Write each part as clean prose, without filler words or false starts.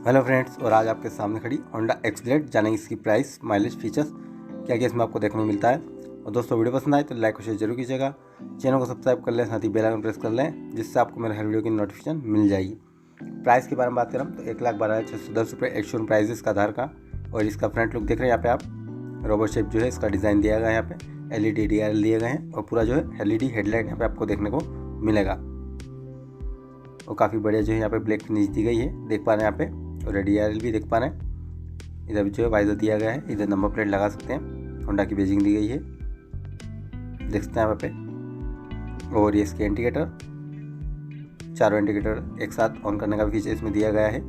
Hello friends, और आज आपके सामने खड़ी होंडा एक्सब्लेड। जानेंगे इसकी प्राइस, माइलेज, फीचर्स क्या क्या इसमें आपको देखने को मिलता है। और दोस्तों, वीडियो पसंद आए तो लाइक और शेयर जरूर कीजिएगा। चैनल को सब्सक्राइब कर लें, साथ ही बेल आइकन प्रेस कर लें, जिससे आपको मेरे हर वीडियो की नोटिफिकेशन मिल जाएगी। प्राइस के बारे में बात करें तो 1,12,610 रुपये एक शोरूम प्राइस इसका आधार का। और इसका फ्रंट लुक देख रहे हैं यहाँ पे आप, रोबोट शेप जो है इसका डिज़ाइन दिया गया है। यहाँ पे LED DRL दिए गए हैं और पूरा जो है LED हेडलाइट यहाँ पे आपको देखने को मिलेगा। और काफ़ी बढ़िया जो है यहाँ पे ब्लैक फिनिश दी गई है, देख पा रहे हैं यहाँ पे। और DRL भी देख पा रहे हैं। इधर जो है वाइजर दिया गया है, इधर नंबर प्लेट लगा सकते हैं। होंडा की बेजिंग दी गई है, देख सकते हैं यहाँ पे। और ये इसके इंडिकेटर, चारों इंडिकेटर एक साथ ऑन करने का भी फीचर इसमें दिया गया है।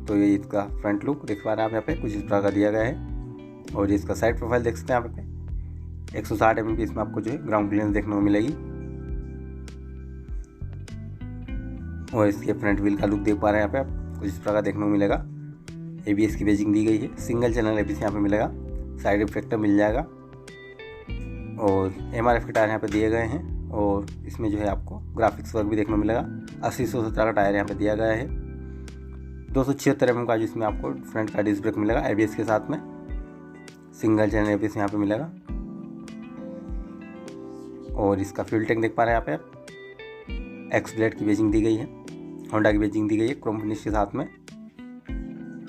तो ये इसका फ्रंट लुक देख पा रहे हैं आप यहाँ पे, कुछ इस प्रकार का दिया गया है। और ये इसका साइड प्रोफाइल देख सकते हैं यहाँ पे। 160 mm की इसमें आपको जो है ग्राउंड क्लियरेंस देखने को मिलेगी। और इसके फ्रंट व्हील का लुक देख पा रहे हैं यहाँ पे आप, कुछ इस प्रकार देखने को मिलेगा। ABS की बेजिंग दी गई है, सिंगल चैनल ABS यहाँ पे मिलेगा, साइड रिफ्लेक्टर मिल जाएगा। और MRF के टायर यहाँ पे दिए गए हैं। और इसमें जो है आपको ग्राफिक्स वर्क भी देखने को मिलेगा। 80/117 का टायर यहाँ पे दिया गया है। 276 mm का जिसमें आपको फ्रंट का डिस्क ब्रेक मिलेगा ABS के साथ में, सिंगल चैनल ABS यहाँ पे मिलेगा। और इसका फ्यूल टैंक देख पा रहे हैं यहाँ पे, एक्सब्लेड की बेजिंग दी गई है, होंडा की बेजिंग दी गई है क्रोम फिनिश के साथ में।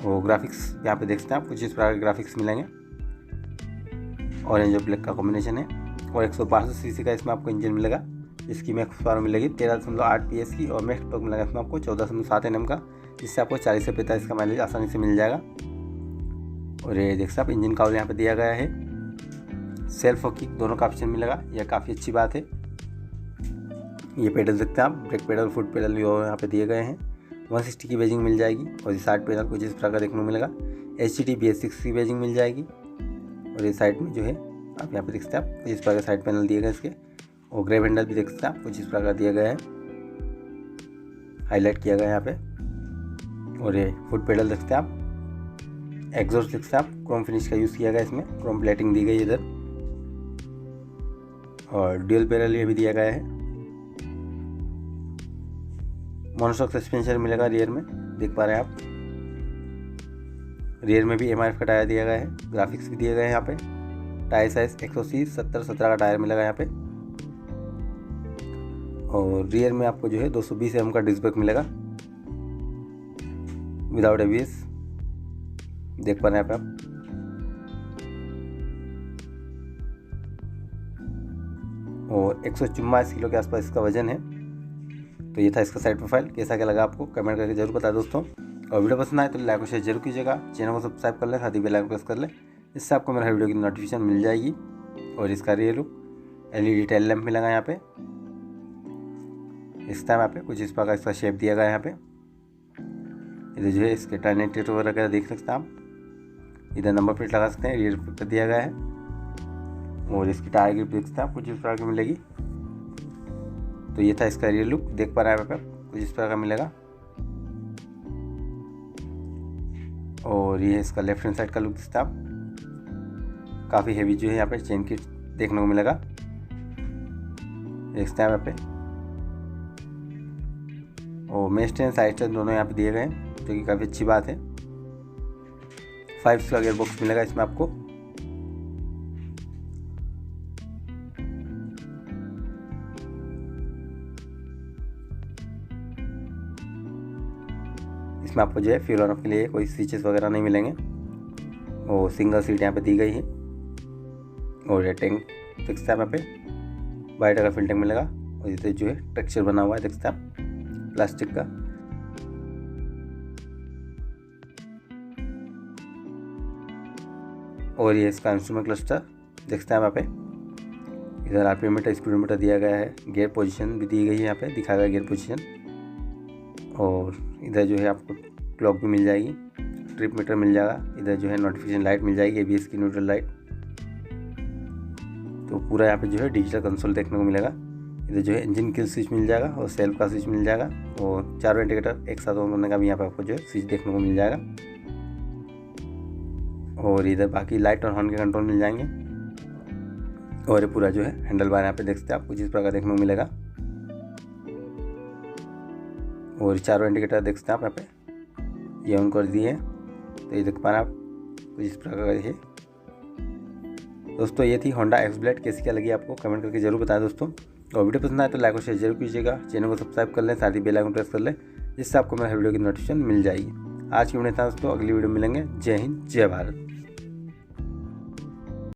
और ग्राफिक्स यहाँ पे देख सकते हैं आप, कुछ इस प्रकार के ग्राफिक्स मिलेंगे। ऑरेंज और ब्लैक का कॉम्बिनेशन है। और 162 cc का इसमें आपको इंजन मिलेगा, जिसकी मैक्स पावर मिलेगी 13.8 PS की। और मैक्स टॉर्क मिलेगा इसमें आपको 14.7 Nm का, जिससे आपको 40 से 45 का माइलेज आसानी से मिल जाएगा। और ये देख सकते हैं आप, इंजन काउल यहाँ पे दिया गया है। सेल्फ और किक दोनों का ऑप्शन मिलेगा, यह काफ़ी अच्छी बात है। ये पेडल देखते हैं आप, ब्रेक पेडल, फुट पेडल भी यहाँ पे दिए गए हैं। 160 की बेजिंग मिल जाएगी। और ये 60 पेडल कुछ इस प्रकार का देखने को मिलेगा। HT BS6 की बेजिंग मिल जाएगी। और ये साइड में जो है आप यहाँ पे देख सकते हैं आप, कुछ इस प्रकार का साइड पैनल दिए गए इसके। और ग्रेव हैंडल भी देख सकते हैं आप, कुछ इस प्रकार का दिया गया है, हाईलाइट किया गया है यहाँ पे। और ये फुट पेडल देख सकते हैं आप, एग्जॉस्ट देख सकते हैं आप, क्रोम फिनिश का यूज़ किया गया इसमें, क्रोम प्लेटिंग दी गई इधर। और ड्यूल पैडल ये भी दिया गया है। मोनोशॉक सस्पेंशन मिलेगा रियर में, देख पा रहे हैं आप। रियर में भी MRF का टायर दिया गया है, ग्राफिक्स भी दिए गए हैं यहाँ पे। टायर साइज 180/70/17 का टायर मिलेगा यहाँ पे। और रियर में आपको जो है 220 mm का डिस्क ब्रेक मिलेगा विदाउट ABS, देख पा रहे हैं यहाँ पे आप। और 144 किलो के आसपास इसका वजन है। तो ये था इसका साइड प्रोफाइल। कैसा क्या लगा आपको कमेंट करके जरूर बताएं दोस्तों। और वीडियो पसंद आए तो लाइक और शेयर जरूर कीजिएगा। चैनल को सब्सक्राइब कर लें, साथ ही बेल आइकन प्रेस कर लें, इससे आपको मेरे हर वीडियो की नोटिफिकेशन मिल जाएगी। और इसका rear look, LED tail lamp मिलेगा यहाँ पे। इस टाइम यहाँ पे कुछ इस प्रकार इसका शेप दिया गया है यहाँ पे। इधर जो है इसके टायर इंडिकेटर वगैरह देख सकते हैं आप। इधर नंबर प्लेट लगा सकते हैं, रियर पर दिया गया है। और इसकी टायर ग्रिप देख सकते हैं आप, कुछ इस प्रकार की मिलेगी। तो ये था इसका रियर लुक, देख पा रहे हैं यहाँ पे, कुछ इस प्रकार का मिलेगा। और ये इसका लेफ्ट हैंड साइड का लुक दिखता है आप, काफ़ी हेवी जो है यहाँ पे चेन किट देखने को मिलेगा, देख सकते हैं यहाँ पे। और मेस्ट एंड साइड स्टैंड दोनों यहाँ पे दिए गए हैं, जो कि काफ़ी अच्छी बात है। 5 का गियर बॉक्स मिलेगा इसमें आपको। इसमें आपको जो है फ्यूल ऑन ऑफ के लिए कोई स्विचेस वगैरह नहीं मिलेंगे। और सिंगल सीट यहाँ पे दी गई है। और ये टैंक देख सकते हैं यहाँ पे, वाइट का फिल टैंक मिलेगा। और इधर जो है टेक्सचर बना हुआ है, देख सकते हैं आप, प्लास्टिक का। और ये इसका इंस्ट्रूमेंट क्लस्टर देख सकते हैं यहाँ पे। इधर RPM मीटर, स्पीडोमीटर दिया गया है, गियर पोजीशन भी दी गई है यहाँ पे, दिखा गया गियर पोजीशन। और इधर जो है आपको क्लॉक भी मिल जाएगी, ट्रिप मीटर मिल जाएगा। इधर जो है नोटिफिकेशन लाइट मिल जाएगी, ABS की न्यूट्रल लाइट। तो पूरा यहाँ पे जो है डिजिटल कंसोल देखने को मिलेगा। इधर जो है इंजन किल स्विच मिल जाएगा और सेल्फ का स्विच मिल जाएगा। और चारों इंडिकेटर एक साथ ऑन करने का भी यहाँ पे आपको जो है स्विच देखने को मिल जाएगा। और इधर बाकी लाइट और हॉर्न के कंट्रोल मिल जाएंगे। और ये पूरा जो है हैंडल बार यहाँ पे देख सकते हैं आप, कुछ इस प्रकार देखने को मिलेगा। और चारों इंडिकेटर देख सकते हैं आप यहाँ पे, ये ऑन कर दिए हैं। तो ये देख पा रहे हैं आप कुछ इस प्रकार का ये। दोस्तों ये थी होंडा एक्स ब्लेड, कैसी क्या लगी आपको कमेंट करके जरूर बताएं दोस्तों। और वीडियो पसंद आए तो लाइक और शेयर जरूर कीजिएगा, चैनल को सब्सक्राइब कर लें, साथ ही बेल आइकन प्रेस कर लें, जिससे आपको मेरे वीडियो की नोटिफिकेशन मिल जाएगी। आज की वीडियो था दोस्तों, अगली वीडियो मिलेंगे। जय हिंद जय भारत।